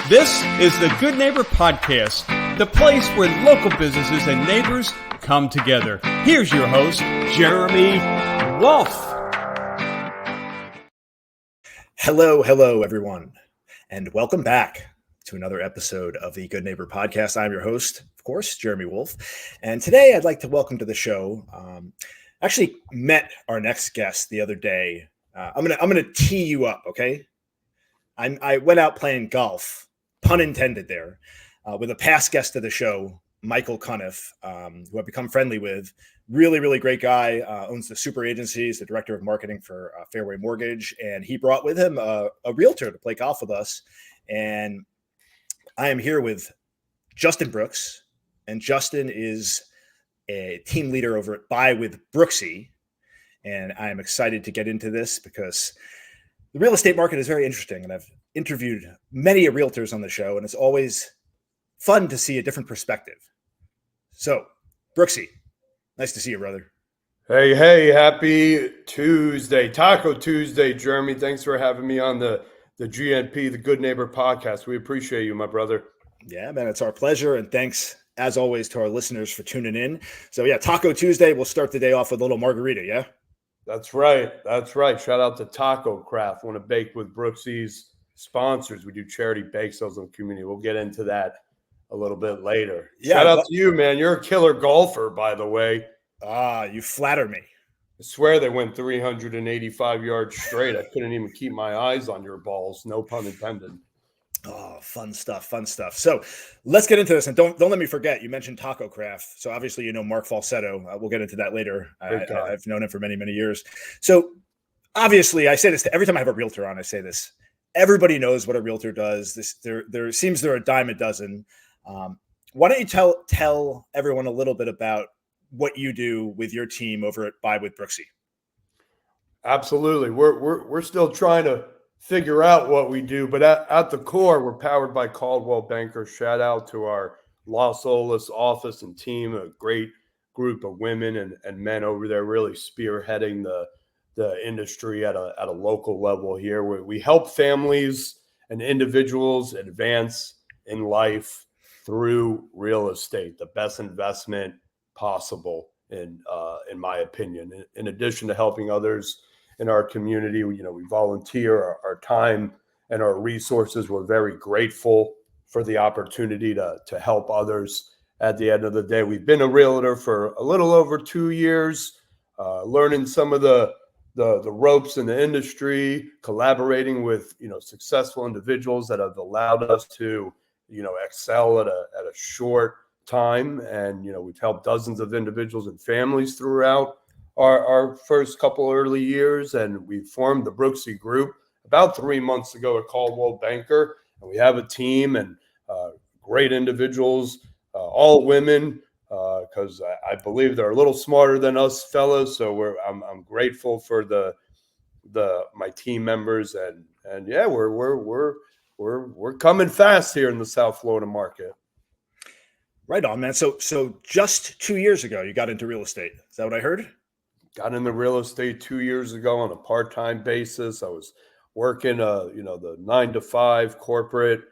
This is the Good Neighbor Podcast, the place where local businesses and neighbors come together. Here's your host, Jeremy Wolf. Hello, everyone, and welcome back to another episode of the Good Neighbor Podcast. I'm your host, of course, Jeremy Wolf, and today I'd like to welcome to the show. Actually, met our next guest the other day. I'm gonna tee you up, okay? I went out playing golf, pun intended there, with a past guest of the show, Michael Cuniff, who I've become friendly with. Really great guy, owns the Super Agency, he's the director of marketing for Fairway Mortgage, and he brought with him a realtor to play golf with us. And I am here with Justin Brooks, and Justin is a team leader over at Buy With Brooksy. And I am excited to get into this because the real estate market is very interesting, and I've interviewed many realtors on the show, and it's always fun to see a different perspective. So, Brooksy, nice to see you, brother. Hey, happy Tuesday, Taco Tuesday, Jeremy. Thanks for having me on the GNP, the Good Neighbor Podcast. We appreciate you, my brother. Yeah, man, it's our pleasure, and thanks, as always, to our listeners for tuning in. So, yeah, Taco Tuesday, we'll start the day off with a little margarita, yeah? That's right. Shout out to Taco Craft, one of Bake with Brooksy's sponsors. We do charity bake sales in the community. We'll get into that a little bit later. Yeah, shout out to you, man. You're a killer golfer, by the way. You flatter me. I swear they went 385 yards straight. I couldn't even keep my eyes on your balls. No pun intended. Oh, fun stuff. So let's get into this. And don't let me forget, you mentioned Taco Craft. So obviously, you know, Mark Falsetto. We'll get into that later. I've known him for many years. So obviously, I say this to every time I have a realtor on, I say this. Everybody knows what a realtor does. There seems they're a dime a dozen. Why don't you tell everyone a little bit about what you do with your team over at Buy With Brooksy? Absolutely. We're still trying to figure out what we do, but at the core, we're powered by Coldwell Banker. Shout out to our Los Olas office and team, a great group of women and men over there really spearheading the industry at a local level here. We help families and individuals advance in life through real estate, the best investment possible, in my opinion. In addition to helping others in our community, we volunteer our time and our resources. We're very grateful for the opportunity to help others. At the end of the day, we've been a realtor for a little over 2 years, learning some of the ropes in the industry, collaborating with successful individuals that have allowed us to excel at a short time. And we've helped dozens of individuals and families throughout our first couple early years, and we formed the Brooksy Group about 3 months ago at Coldwell Banker, and we have a team and great individuals, all women, because I believe they're a little smarter than us fellas. So I'm grateful for my team members, and yeah, we're coming fast here in the South Florida market. Right on, man. So just 2 years ago, you got into real estate. Is that what I heard? Got into real estate 2 years ago on a part-time basis. I was working, the 9-to-5 corporate,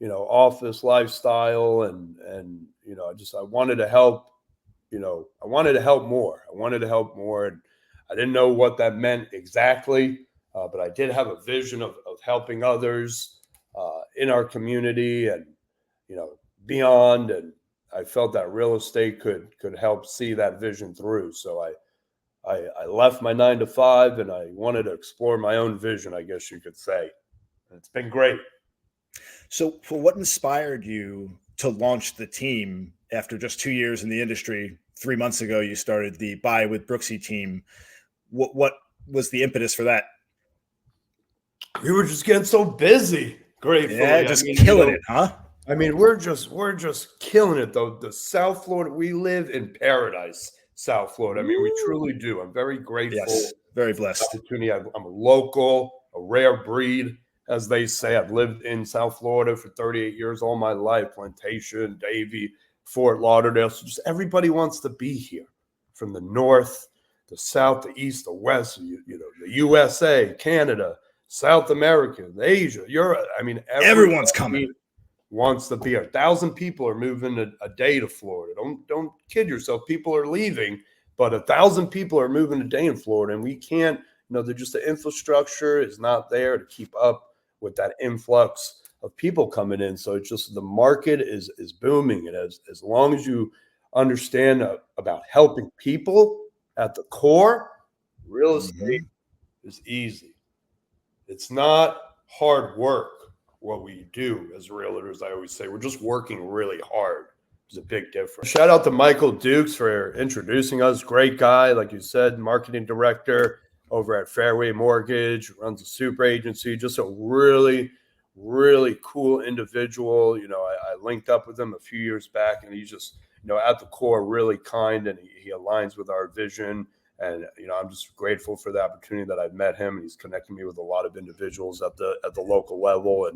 office lifestyle, and I wanted to help. I wanted to help more. And I didn't know what that meant exactly, but I did have a vision of helping others in our community and beyond. And I felt that real estate could help see that vision through. So I left my 9-to-5 and I wanted to explore my own vision, I guess you could say. And it's been great. So what inspired you to launch the team after just 2 years in the industry? 3 months ago, you started the Buy With Brooksy team. What was the impetus for that? We were just getting so busy. Gratefully. Yeah, killing it, huh? I mean, we're just killing it, though. The South Florida, we live in paradise, South Florida. I mean, we truly do. I'm very grateful. Yes, very blessed. Opportunity. I'm a local, a rare breed, as they say. I've lived in South Florida for 38 years, all my life. Plantation, Davie, Fort Lauderdale. So just everybody wants to be here, from the north, the south, the east, the west. The USA, Canada, South America, Asia, Europe. I mean, everyone's coming. wants to be 1,000 people are moving a day to Florida. Don't kid yourself. People are leaving, but 1,000 people are moving a day in Florida, and we can't, they're just the infrastructure is not there to keep up with that influx of people coming in. So it's just the market is booming. And as long as you understand about helping people at the core, real estate is easy. It's not hard work. What we do as realtors, I always say, we're just working really hard. There's a big difference. Shout out to Michael Dukes for introducing us. Great guy, like you said, marketing director over at Fairway Mortgage, runs a super agency. Just a really, really cool individual. I linked up with him a few years back, and he's just, at the core, really kind, and he aligns with our vision. And I'm just grateful for the opportunity that I've met him. He's connecting me with a lot of individuals at the local level,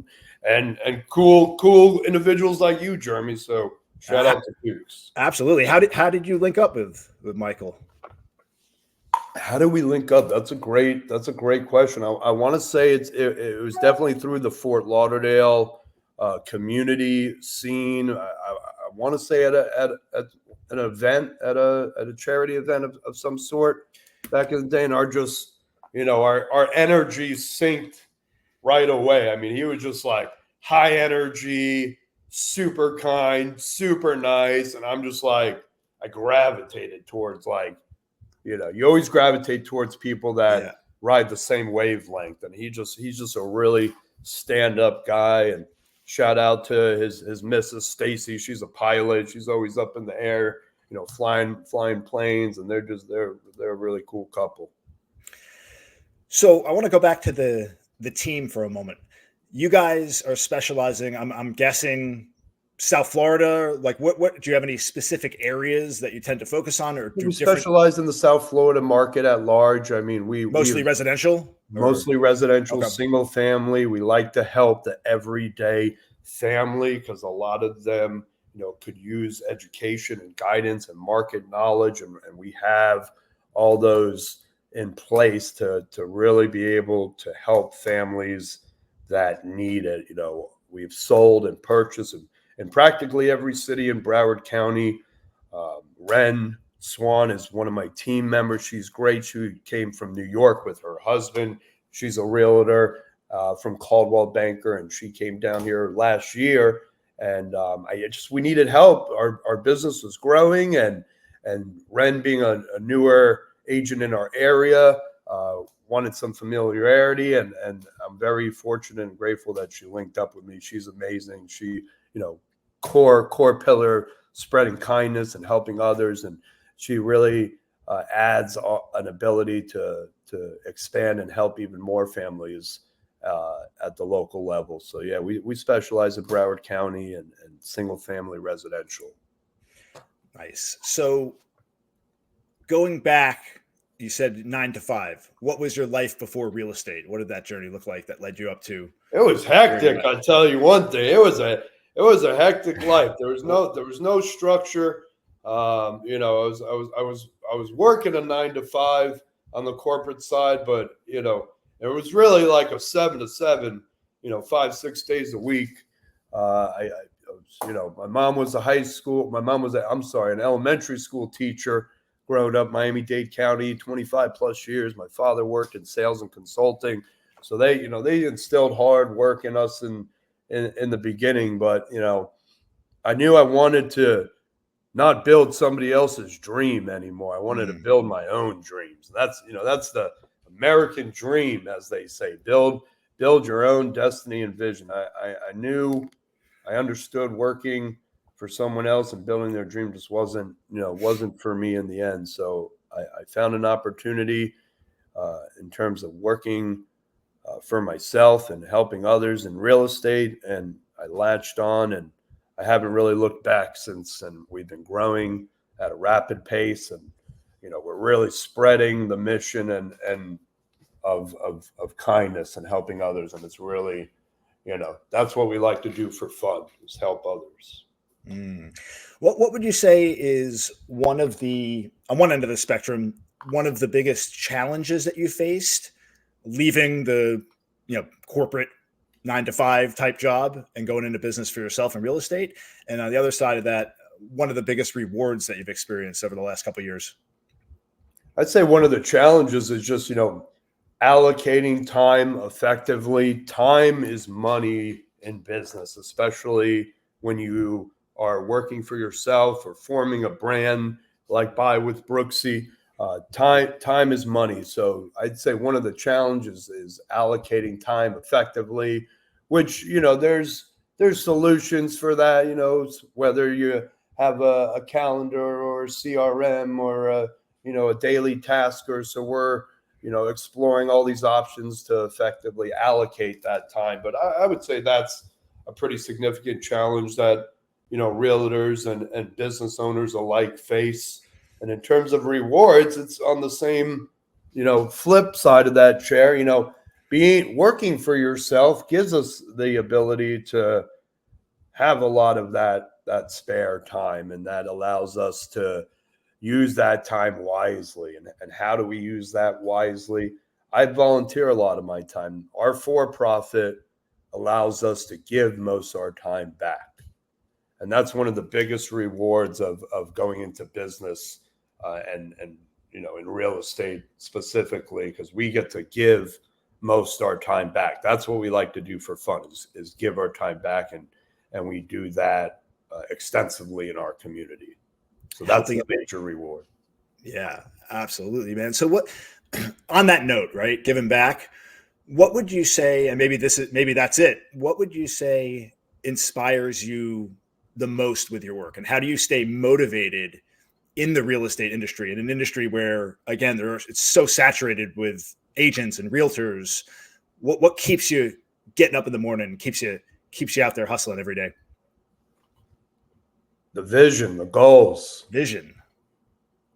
and cool individuals like you, Jeremy. So shout out to Dukes. Absolutely. How did you link up with Michael? How do we link up? That's a great question. I want to say it was definitely through the Fort Lauderdale community scene. I want to say at an event, at a charity event of some sort back in the day, and our energy synced right away. I mean, he was just like high energy, super kind, super nice, and I'm just like, I gravitated towards you always gravitate towards people that ride the same wavelength, and he's just a really stand-up guy. And shout out to his Mrs. Stacy. She's a pilot. She's always up in the air, flying planes, and they're a really cool couple. So I want to go back to the team for a moment. You guys are specializing, I'm guessing, South Florida. Like, what do you have any specific areas that you tend to focus on, or we specialize in the South Florida market at large? I mean, mostly residential. Mostly residential, Okay. Single family. We like to help the everyday family because a lot of them, could use education and guidance and market knowledge, and we have all those in place to really be able to help families that need it. We've sold and purchased in practically every city in Broward County. Ren Swan is one of my team members. She's great. She came from New York with her husband. She's a realtor from Coldwell Banker, and she came down here last year. And we needed help. Our business was growing, and Ren, being a newer agent in our area, wanted some familiarity, and I'm very fortunate and grateful that she linked up with me. She's amazing. She, core pillar, spreading kindness and helping others, and she really adds an ability to expand and help even more families at the local level. So yeah, we specialize in Broward County and single family residential. Nice. So going back, you said 9 to 5. What was your life before real estate? What did that journey look like that led you up to? It was hectic. I tell you one thing. It was a hectic life. There was no structure. I was working a 9 to 5 on the corporate side, but it was really like a 7 to 7, 5-6 days a week. My mom was an elementary school teacher growing up Miami-Dade County, 25 plus years. My father worked in sales and consulting. So they instilled hard work in us in the beginning, but I knew I wanted to not build somebody else's dream anymore. I wanted to build my own dreams. That's the American dream, as they say. Build your own destiny and vision. I understood working for someone else and building their dream just wasn't for me in the end. So I found an opportunity in terms of working for myself and helping others in real estate, and I latched on, and I haven't really looked back since. And we've been growing at a rapid pace, and we're really spreading the mission and of kindness and helping others, and it's really that's what we like to do for fun, is help others. What would you say is on one end of the spectrum, one of the biggest challenges that you faced leaving the corporate 9-to-5 type job and going into business for yourself in real estate? And on the other side of that, one of the biggest rewards that you've experienced over the last couple of years? I'd say one of the challenges is just, allocating time effectively. Time is money in business, especially when you are working for yourself or forming a brand like Buy With Brooksy. Time is money. So I'd say one of the challenges is allocating time effectively, which, there's solutions for that, whether you have a calendar or a CRM or a daily tasker. So we're, exploring all these options to effectively allocate that time. But I would say that's a pretty significant challenge that, realtors and business owners alike face. And in terms of rewards, it's on the same, flip side of that chair. Working for yourself gives us the ability to have a lot of that spare time, and that allows us to use that time wisely. And how do we use that wisely? I volunteer a lot of my time. Our for-profit allows us to give most of our time back. And that's one of the biggest rewards of going into business and in real estate specifically, because we get to give most of our time back. That's what we like to do for fun is give our time back. And we do that extensively in our community. So that's a major reward. Yeah, absolutely, man. So what, on that note, right, giving back, what would you say, and maybe that's it, what would you say inspires you the most with your work? And how do you stay motivated in the real estate industry, in an industry where, again, it's so saturated with agents and realtors? What keeps you getting up in the morning, keeps you out there hustling every day? The vision, the goals. Vision.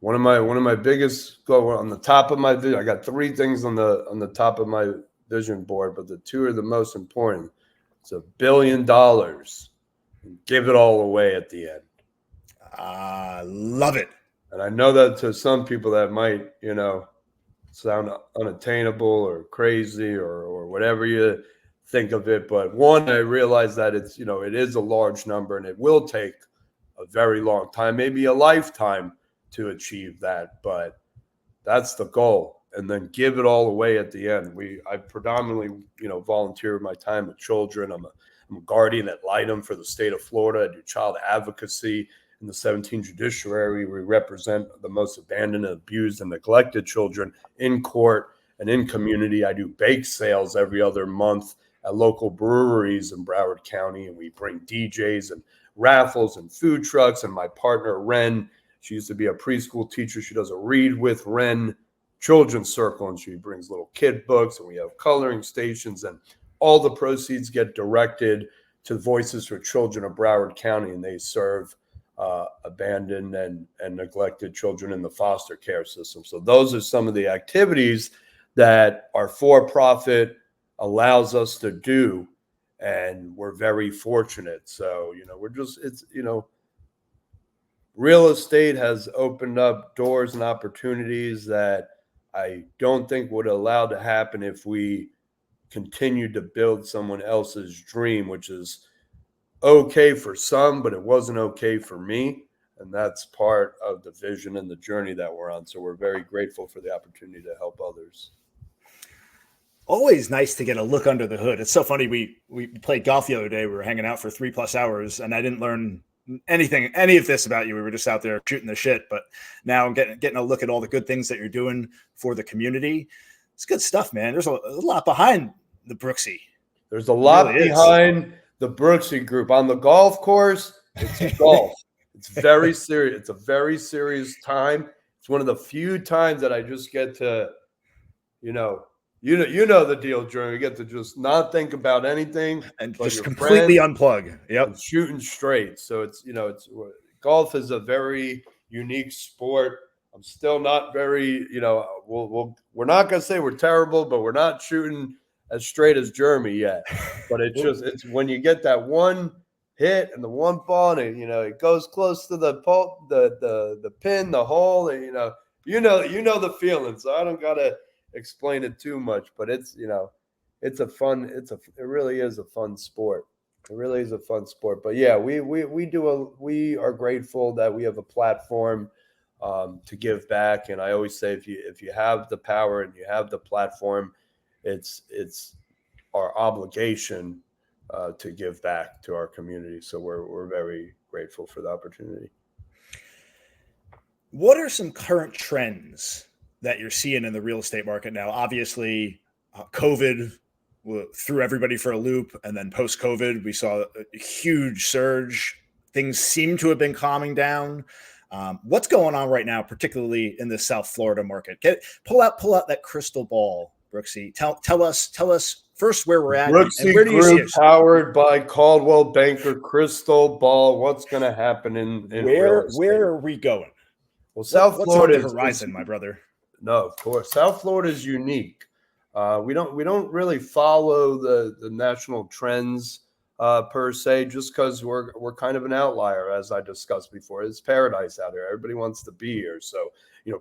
One of my biggest goals on the top of my vision. I got 3 things on the top of my vision board, but the 2 are the most important. It's $1 billion. And give it all away at the end. Love it. And I know that to some people that might, sound unattainable or crazy or whatever you think of it. But one, I realize that it's, it is a large number, and it will take a very long time, maybe a lifetime, to achieve that. But that's the goal. And then give it all away at the end. I predominantly, volunteer my time with children. I'm a guardian at Enlightening for the state of Florida. I do child advocacy in the 17th Judiciary. We represent the most abandoned, abused, and neglected children in court and in community. I do bake sales every other month at local breweries in Broward County, and we bring DJs and raffles and food trucks. And my partner, Ren, she used to be a preschool teacher. She does a Read with Ren children's circle, and she brings little kid books, and we have coloring stations, and all the proceeds get directed to Voices for Children of Broward County, and they serve abandoned and neglected children in the foster care system. So those are some of the activities that our for-profit allows us to do, and we're very fortunate. So, real estate has opened up doors and opportunities that I don't think would allow to happen if we continued to build someone else's dream, which is okay for some, but it wasn't okay for me. And that's part of the vision and the journey that we're on. So we're very grateful for the opportunity to help others. Always nice to get a look under the hood. It's so funny. We played golf the other day. We were hanging out for 3+ hours, and I didn't learn any of this about you. We were just out there shooting the shit. But now I'm getting a look at all the good things that you're doing for the community. It's good stuff, man. There's a lot behind the Brooksy. There's a lot behind the Brooksy Group. On the golf course, it's golf. It's very serious. It's a very serious time. It's one of the few times that I just get to, you know the deal, Jeremy. You get to just not think about anything and just completely unplug. Yep. And shooting straight. So it's golf is a very unique sport. I'm still not very, we're not going to say we're terrible, but we're not shooting as straight as Jeremy yet. But it's when you get that one hit and the one ball, and it goes close to the pole, the pin, the hole, and you know the feeling. So I don't gotta explain it too much, but it's it really is a fun sport. It really is a fun sport. But yeah, we are grateful that we have a platform to give back. And I always say, if you have the power and you have the platform, it's our obligation to give back to our community. So we're very grateful for the opportunity. What are some current trends that you're seeing in the real estate market now? Obviously, COVID threw everybody for a loop, and then post-COVID, we saw a huge surge. Things seem to have been calming down. What's going on right now, particularly in the South Florida market? Pull out that crystal ball, Brooksy. Tell us first where we're at. Brooksy and where do you see Group, it? powered by Coldwell Banker, crystal ball. What's going to happen in real estate? Where are we going? Well, South Florida on the horizon, my brother. No, of course, South Florida is unique. We don't really follow the national trends per se, just because we're kind of an outlier, as I discussed before. It's paradise out here. Everybody wants to be here. So,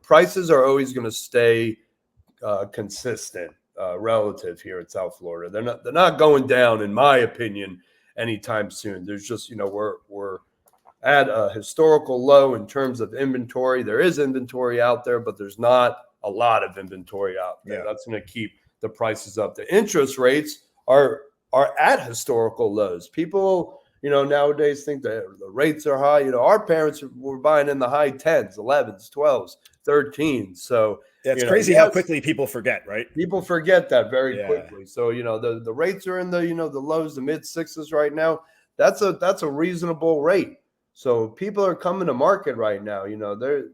prices are always going to stay consistent, relative here in South Florida. They're not going down, in my opinion, anytime soon. There's just, we're at a historical low in terms of inventory. There is inventory out there, but there's not a lot of inventory out there. Yeah. That's going to keep the prices up. The interest rates are at historical lows. People, nowadays think that the rates are high. Our parents were buying in the high 10s, 11s, 12s, 13s. So it's crazy how quickly people forget, right? People forget that very quickly. So, the rates are in the lows, the mid 6s right now. That's a reasonable rate. So people are coming to market right now. The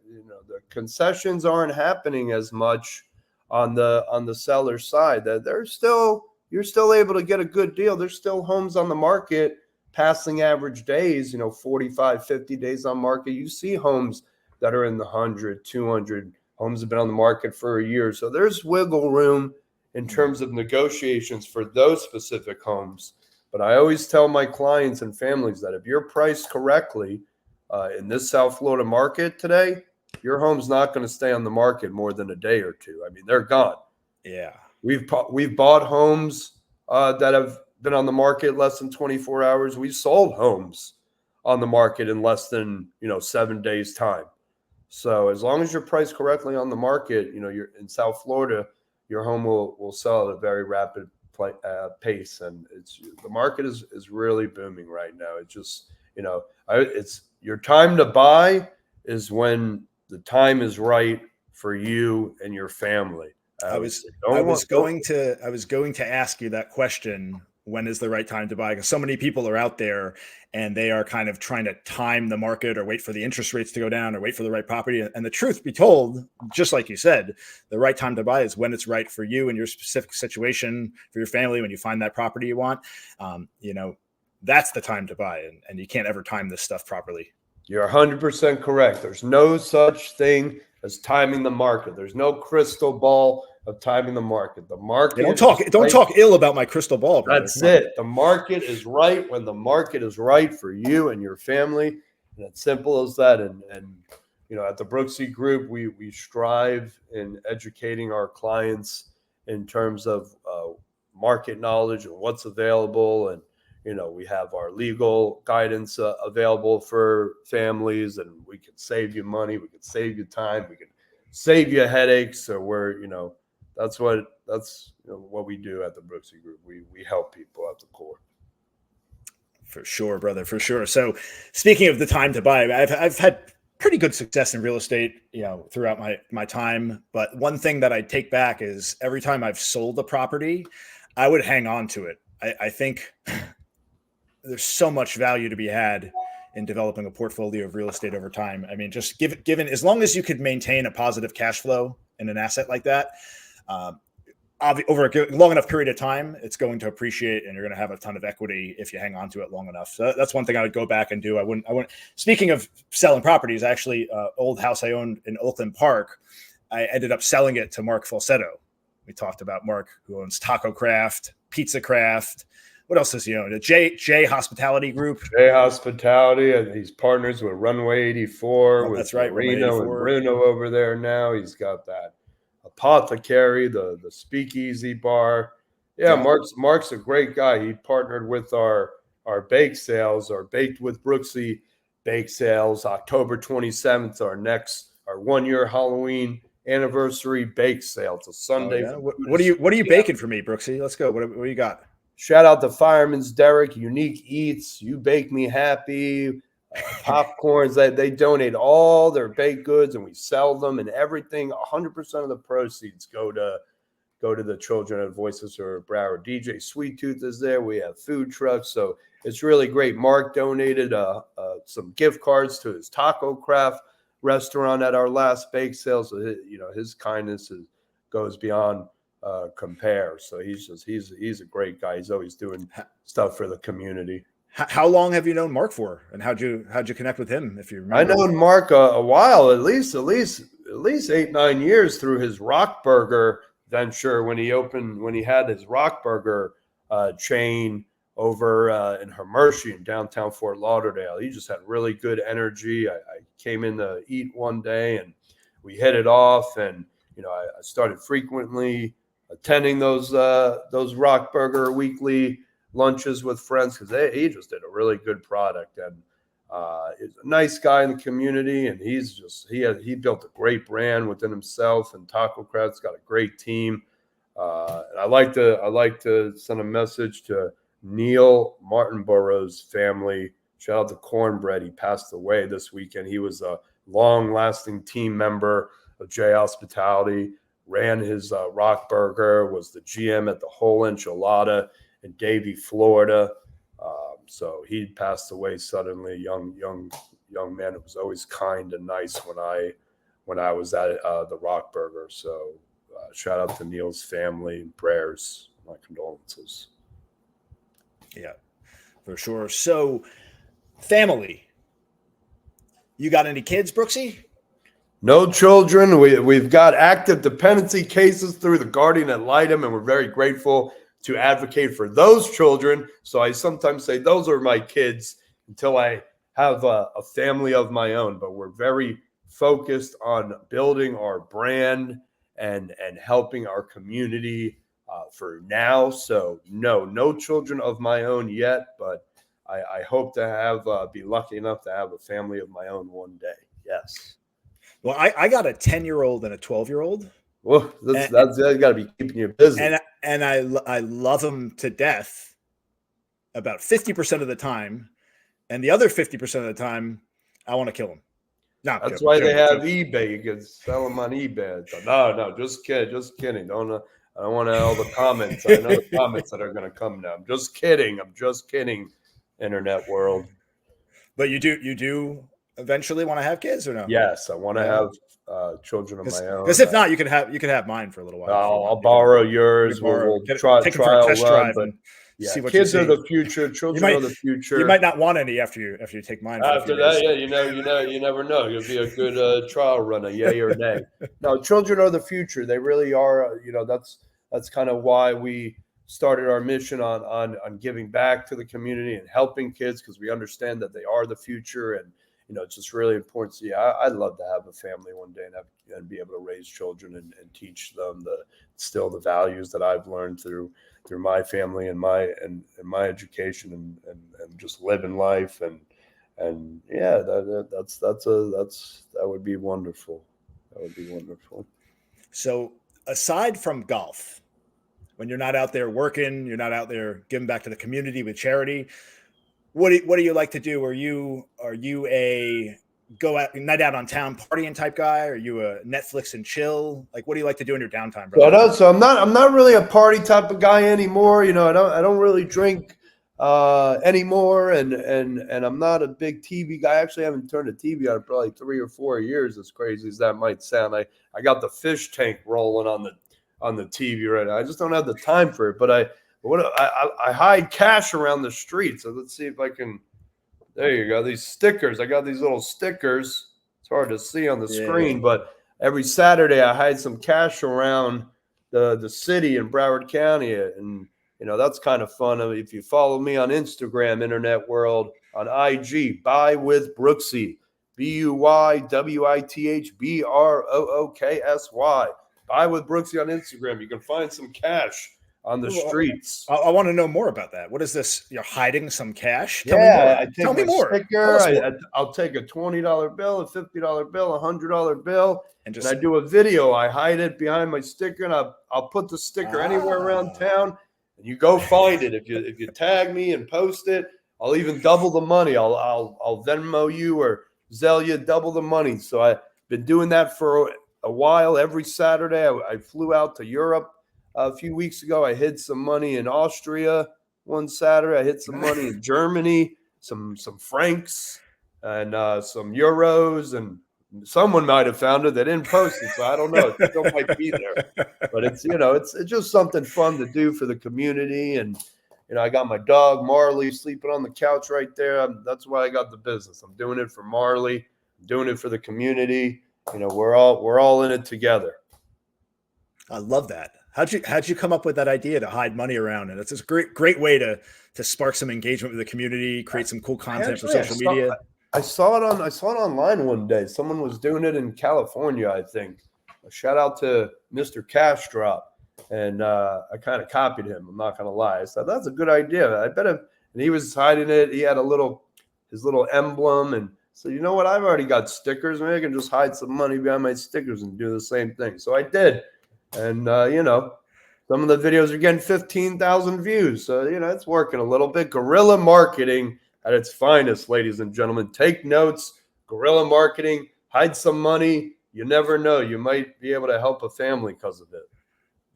concessions aren't happening as much on the seller side. That you're still able to get a good deal. There's still homes on the market passing average days, 45, 50 days on market. You see homes that are in the 100, 200. Homes have been on the market for a year. So there's wiggle room in terms of negotiations for those specific homes. But I always tell my clients and families that if you're priced correctly in this South Florida market today, your home's not going to stay on the market more than a day or two. I mean, they're gone. Yeah. We've bought homes that have been on the market less than 24 hours. We sold homes on the market in less than 7 days time. So as long as you're priced correctly on the market, you're in South Florida, your home will sell at a very rapid pace, and the market is really booming right now. It's just it's your time to buy is when the time is right for you and your family. I was going to ask you that question. When is the right time to buy? Because so many people are out there and they are kind of trying to time the market or wait for the interest rates to go down or wait for the right property. And the truth be told, just like you said, the right time to buy is when it's right for you and your specific situation, for your family, when you find that property you want. That's the time to buy. And you can't ever time this stuff properly. You're 100% correct. There's no such thing as timing the market. There's no crystal ball of timing the market. The market. Don't talk ill about my crystal ball, brother. That's it. The market is right when the market is right for you and your family, and it's simple as that. And at the Brooksy Group, we strive in educating our clients in terms of market knowledge and what's available. And we have our legal guidance available for families, and we can save you money, we can save you time, we can save you headaches. So that's what we do at the Brooksy Group. We help people at the core. For sure, brother, for sure. So speaking of the time to buy, I've had pretty good success in real estate, throughout my time. But one thing that I take back is every time I've sold a property, I would hang on to it. I think there's so much value to be had in developing a portfolio of real estate over time. I mean, just given as long as you could maintain a positive cash flow in an asset like that, over a long enough period of time, it's going to appreciate, and you're going to have a ton of equity if you hang on to it long enough. So that's one thing I would go back and do. I wouldn't. Speaking of selling properties, actually, old house I owned in Oakland Park, I ended up selling it to Mark Falsetto. We talked about Mark, who owns Taco Craft, Pizza Craft. What else does he own? A J Hospitality Group. J Hospitality, and he's partners with Runway 84. That's right, Reno and Bruno over there now. He's got that Apothecary, the speakeasy bar. Yeah, Mark's a great guy. He partnered with our bake sales, our Baked with Brooksy bake sales. October 27th, our 1 year Halloween anniversary bake sale. It's a Sunday. Oh, yeah? What are you baking for me, Brooksy? Let's go. What do you got? Shout out to Fireman's Derek, Unique Eats, You Bake Me Happy, popcorns. They donate all their baked goods and we sell them, and everything. 100% of the proceeds go to the children at Voices of Broward. DJ Sweet Tooth is there. We have food trucks, so it's really great. Mark donated some gift cards to his Taco Craft restaurant at our last bake sale. So his kindness goes beyond compare. So he's a great guy. He's always doing stuff for the community. How long have you known Mark for, and how'd you connect with him? If you remember, I known Mark a while, at least 8-9 years through his Rock Burger venture when he had his Rock Burger chain over in Hermershey in downtown Fort Lauderdale. He just had really good energy. I came in to eat one day and we hit it off, and I started frequently attending those Rock Burger weekly lunches with friends because he just did a really good product, and he's a nice guy in the community, and he built a great brand within himself, and Taco Craft's got a great team. And I like to send a message to Neil Martinborough's family. Shout out to Cornbread. He passed away this weekend. He was a long-lasting team member of J Hospitality, ran his Rock Burger, was the GM at the Whole Enchilada in Davie, Florida. So he passed away suddenly. Young man who was always kind and nice when I was at the Rock Burger. So shout out to Neil's family and prayers. My condolences. Yeah, for sure. So, family. You got any kids, Brooksy? No children. We've got active dependency cases through the guardian ad litem, and we're very grateful to advocate for those children. So I sometimes say those are my kids until I have a family of my own. But we're very focused on building our brand and helping our community for now. So no children of my own yet, but I hope to be lucky enough to have a family of my own one day. Yes. Well, I got a 10-year-old and a 12-year-old. Well, that's got to be keeping you busy. And I love them to death about 50% of the time. And the other 50% of the time, I want to kill them. No, that's why they have eBay. You can sell them on eBay. No, just kidding. I don't want all the comments. I know the comments that are going to come now. I'm just kidding. Internet world. But you do eventually want to have kids or no? Yes, I want to have children of my own. Because if not, you could have mine for a little while. I'll borrow yours. We'll try take them for a test drive. But see what kids are the future. Children are the future. You might not want any after you take mine. After that, yeah, you never know. You'll be a good trial runner, yay or nay. No, children are the future. They really are. That's kind of why we started our mission on giving back to the community and helping kids, because we understand that they are the future, and it's just really important. So I'd love to have a family one day and be able to raise children and teach them still the values that I've learned through my family and my education and just living life and yeah, that would be wonderful. That would be wonderful. So aside from golf, when you're not out there working, you're not out there giving back to the community with charity, what do you like to do? Are you a go out night out on town partying type guy? Are you a Netflix and chill? Like, what do you like to do in your downtime, brother? So I'm not really a party type of guy anymore. I don't really drink anymore, and I'm not a big TV guy. I actually haven't turned a TV on in probably 3 or 4 years, as crazy as that might sound. I got the fish tank rolling on the TV right now. I just don't have the time for it. But I hide cash around the street. So let's see if I can. There you go. These stickers. I got these little stickers. It's hard to see on the screen, but every Saturday I hide some cash around the city in Broward County, and that's kind of fun. If you follow me on Instagram, internet world, on IG, Buy With Brooksy, BUYWITH BROOKSY. Buy With Brooksy on Instagram. You can find some cash on the Well, streets. I want to know more about that. What is this? You're hiding some cash? Tell me Yeah, more. I take Tell me my more. Tell sticker. us more. I'll take a $20 bill, a $50 bill, a $100 bill, And and just I do a video. I hide it behind my sticker, and I'll put the sticker anywhere around town, and you go find it. If you tag me and post it, I'll even double the money. I'll Venmo you or Zelle you double the money. So I've been doing that for a while. Every Saturday, I flew out to Europe a few weeks ago. I hid some money in Austria one Saturday. I hit some money in Germany, some francs, and some euros, and someone might have found it. They didn't post it, so I don't know. It still might be there, but it's just something fun to do for the community. And I got my dog Marley sleeping on the couch right there. That's why I got the business. I'm doing it for Marley. I'm doing it for the community. We're all in it together. I love that. How'd you come up with that idea to hide money around? And it's a great way to spark some engagement with the community, create some cool content for social media. I saw it online one day. Someone was doing it in California, I think. A shout out to Mr. Cash Drop, and I kind of copied him. I'm not gonna lie. I said that's a good idea. I bet and he was hiding it. He had his little emblem, and so you know what? I've already got stickers. Maybe I can just hide some money behind my stickers and do the same thing. So I did. And, some of the videos are getting 15,000 views. So, it's working a little bit. Guerrilla marketing at its finest, ladies and gentlemen. Take notes. Guerrilla marketing. Hide some money. You never know. You might be able to help a family because of it.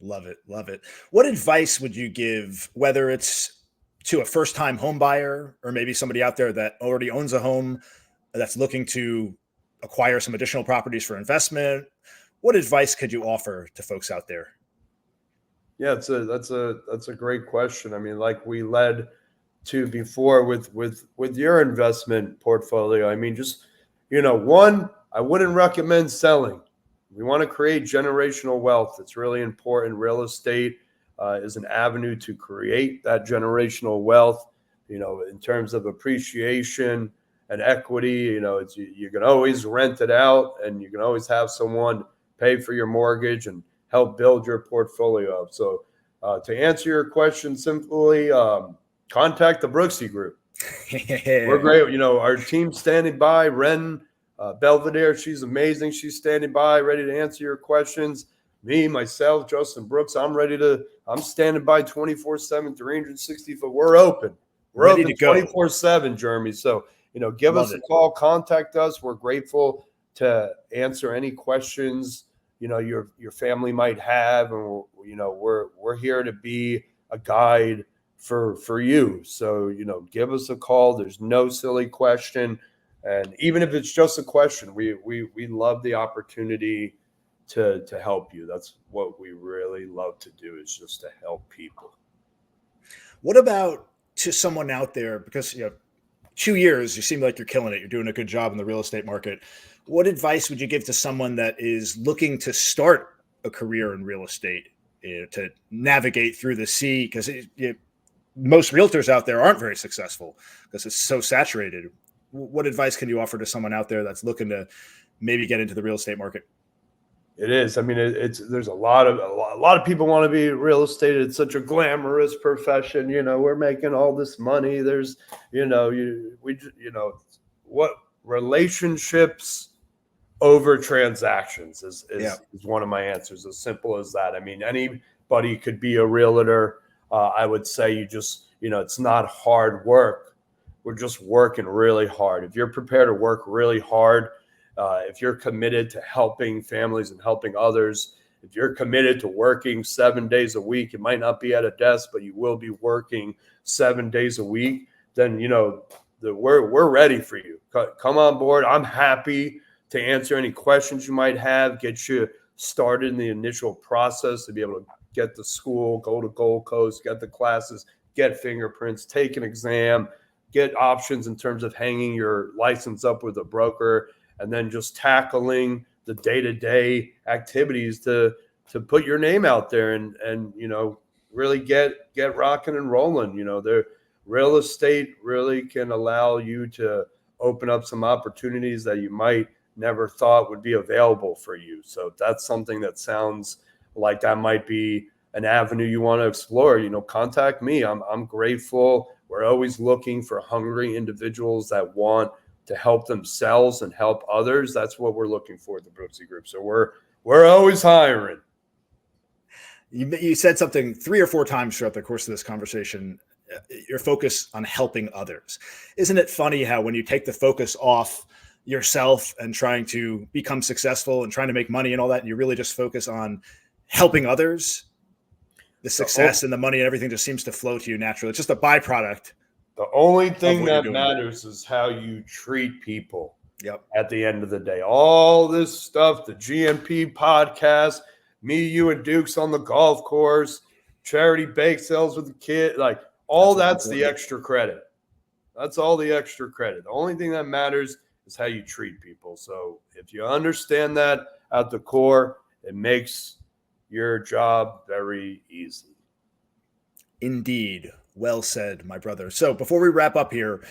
Love it. Love it. What advice would you give, whether it's to a first-time home buyer or maybe somebody out there that already owns a home that's looking to acquire some additional properties for investment? What advice could you offer to folks out there? Yeah, that's a great question. I mean, like we led to before with your investment portfolio. I mean, just one, I wouldn't recommend selling. We want to create generational wealth. It's really important. Real estate is an avenue to create that generational wealth. In terms of appreciation and equity, you can always rent it out, and you can always have someone pay for your mortgage and help build your portfolio up. So to answer your question simply, contact the Brooksy Group. We're great. Our team's standing by. Ren Belvedere, she's amazing. She's standing by, ready to answer your questions. Me, myself, Justin Brooks, I'm standing by 24/7, 360. We're open. We're ready open to go 24/7, Jeremy. So, give us a call, contact us. We're grateful to answer any questions your family might have, and we're here to be a guide for you. So give us a call. There's no silly question, and even if it's just a question, we love the opportunity to help you. That's what we really love to do, is just to help people. What about to someone out there, because 2 years, you seem like you're killing it. You're doing a good job in the real estate market. What advice would you give to someone that is looking to start a career in real estate, to navigate through the sea? Because most realtors out there aren't very successful because it's so saturated. What advice can you offer to someone out there that's looking to maybe get into the real estate market? It is. I mean, there's a lot of people want to be real estate. It's such a glamorous profession. We're making all this money. There's, what relationships over transactions is one of my answers. As simple as that. I mean, anybody could be a realtor. I would say you just, it's not hard work. We're just working really hard. If you're prepared to work really hard, if you're committed to helping families and helping others, if you're committed to working 7 days a week, it might not be at a desk, but you will be working 7 days a week, then, we're ready for you. Come on board. I'm happy to answer any questions you might have, get you started in the initial process to be able to get to school, go to Gold Coast, get the classes, get fingerprints, take an exam, get options in terms of hanging your license up with a broker, and then just tackling the day-to-day activities to put your name out there and really get rocking and rolling. The real estate really can allow you to open up some opportunities that you might never thought would be available for you. So that's something that sounds like that might be an avenue you want to explore, contact me. I'm grateful. We're always looking for hungry individuals that want to help themselves and help others. That's what we're looking for at the Brooksy Group. So we're always hiring. You said something 3 or 4 times throughout the course of this conversation, your focus on helping others. Isn't it funny how when you take the focus off yourself and trying to become successful and trying to make money and all that, and you really just focus on helping others, the success and the money and everything just seems to flow to you naturally. It's just a byproduct. The only thing that matters is how you treat people. Yep. At the end of the day, all this stuff, the GNP podcast, me, you, and Dukes on the golf course, charity bake sales with the kid, like all that's the extra credit. That's all the extra credit. The only thing that matters is how you treat people. So if you understand that at the core, it makes your job very easy. Indeed. Well said, my brother. So before we wrap up here,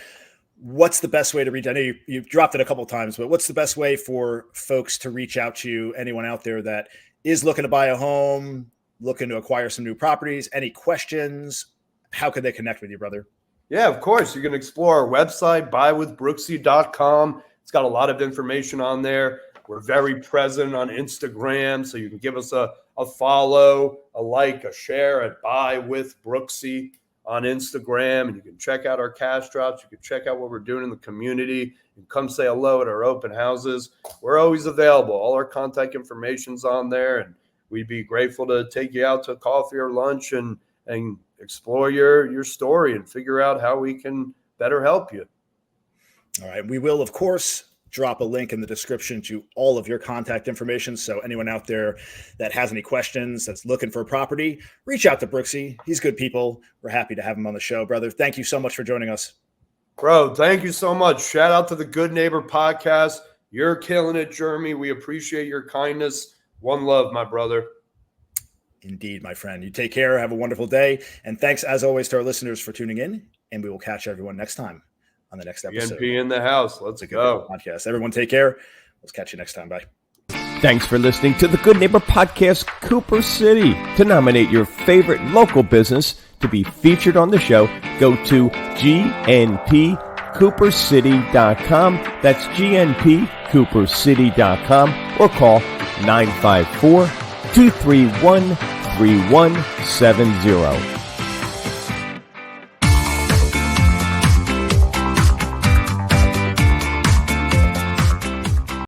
what's the best way to reach? I know you've dropped it a couple of times, but what's the best way for folks to reach out to you? Anyone out there that is looking to buy a home, looking to acquire some new properties, any questions? How could they connect with you, brother? Yeah, of course. You can explore our website, buywithbrooksy.com. It's got a lot of information on there. We're very present on Instagram, so you can give us a follow, a like, a share at Buy With Brooksy on Instagram, and you can check out our cash drops. You can check out what we're doing in the community. You can come say hello at our open houses. We're always available. All our contact information's on there, and we'd be grateful to take you out to coffee or lunch and explore your story and figure out how we can better help you. All right. We will, of course, drop a link in the description to all of your contact information. So anyone out there that has any questions, that's looking for a property, reach out to Brooksy. He's good people. We're happy to have him on the show, brother. Thank you so much for joining us. Bro, thank you so much. Shout out to the Good Neighbor podcast. You're killing it, Jeremy. We appreciate your kindness. One love, my brother. Indeed, my friend. You take care. Have a wonderful day. And thanks, as always, to our listeners for tuning in. And we will catch everyone next time on the next episode. BNP in the house. Let's go. Podcast. Everyone take care. Let's catch you next time. Bye. Thanks for listening to the Good Neighbor Podcast, Cooper City. To nominate your favorite local business to be featured on the show, go to gnpcoopercity.com. That's gnpcoopercity.com or call 954-231-3170.